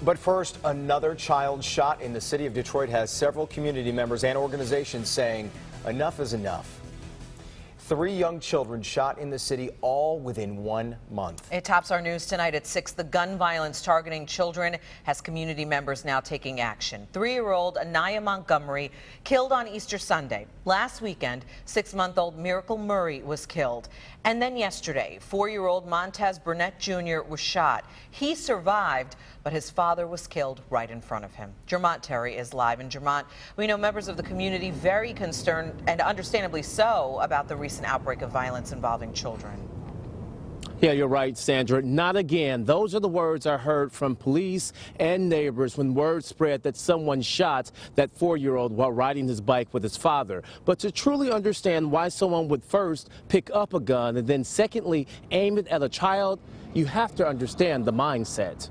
But first, another child shot in the city of Detroit has several community members and organizations saying enough is enough. 3 young children shot in the city, all within 1 month. It tops our news tonight at 6. The gun violence targeting children has community members now taking action. 3-year-old Anaya Montgomery killed on Easter Sunday. Last weekend, 6-month-old Miracle Murray was killed. And then yesterday, 4-year-old Montez Burnett Jr. was shot. He survived, but his father was killed right in front of him. Jermont Terry is live. And Jermont, we know members of the community very concerned, and understandably so, about the recent outbreak of violence involving children. Yeah, you're right, Sandra. Not again. Those are the words I heard from police and neighbors when word spread that someone shot that 4-year-old while riding his bike with his father. But to truly understand why someone would first pick up a gun and then secondly aim it at a child, you have to understand the mindset.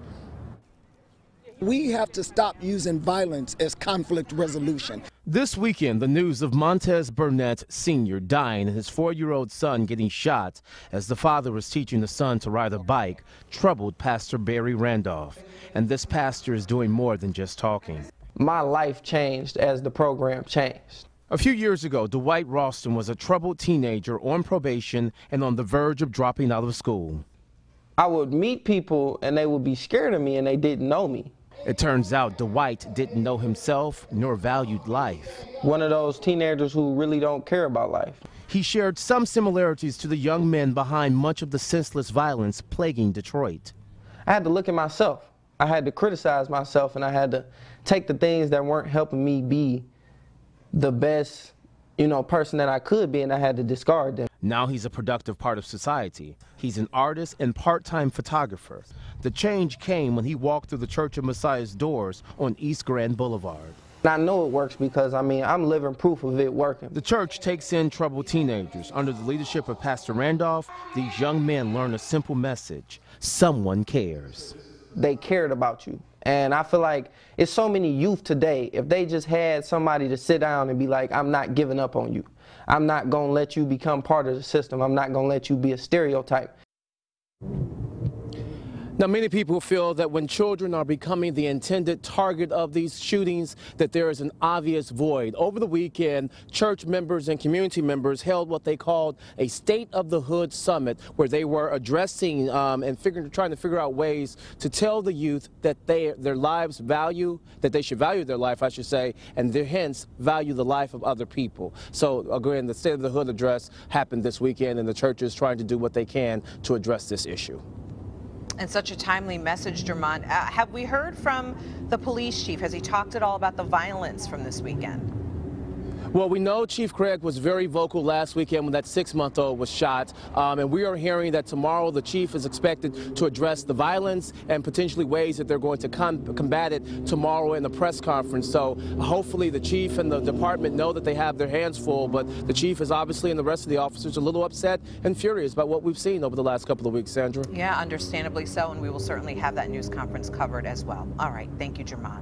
We have to stop using violence as conflict resolution. This weekend, the news of Montez Burnett Sr. dying and his 4-year-old son getting shot as the father was teaching the son to ride a bike troubled Pastor Barry Randolph. And this pastor is doing more than just talking. My life changed as the program changed. A few years ago, Dwight Ralston was a troubled teenager on probation and on the verge of dropping out of school. I would meet people and they would be scared of me and they didn't know me. It turns out Dwight didn't know himself nor valued life. One of those teenagers who really don't care about life. He shared some similarities to the young men behind much of the senseless violence plaguing Detroit. I had to look at myself. I had to criticize myself, and I had to take the things that weren't helping me be the best, person that I could be, and I had to discard them. Now he's a productive part of society. He's an artist and part-time photographer. The change came when he walked through the Church of Messiah's doors on East Grand Boulevard. I know it works because, I'm living proof of it working. The church takes in troubled teenagers. Under the leadership of Pastor Randolph, these young men learn a simple message: someone cares. They cared about you. And I feel like it's so many youth today, if they just had somebody to sit down and be like, I'm not giving up on you. I'm not going to let you become part of the system. I'm not going to let you be a stereotype. Now, many people feel that when children are becoming the intended target of these shootings, that there is an obvious void. Over the weekend, church members and community members held what they called a State of the Hood Summit, where they were addressing and trying to figure out ways to tell the youth that their lives value, that they should value their life, I should say, and hence value the life of other people. So, again, the State of the Hood address happened this weekend, and the church is trying to do what they can to address this issue. And such a timely message, Jermont. Have we heard from the police chief? Has he talked at all about the violence from this weekend? Well, we know Chief Craig was very vocal last weekend when that 6-month-old was shot, and we are hearing that tomorrow the chief is expected to address the violence and potentially ways that they're going to combat it tomorrow in the press conference. So hopefully the chief and the department know that they have their hands full, but the chief is obviously and the rest of the officers a little upset and furious about what we've seen over the last couple of weeks, Sandra. Yeah, understandably so, and we will certainly have that news conference covered as well. All right, thank you, Jermont.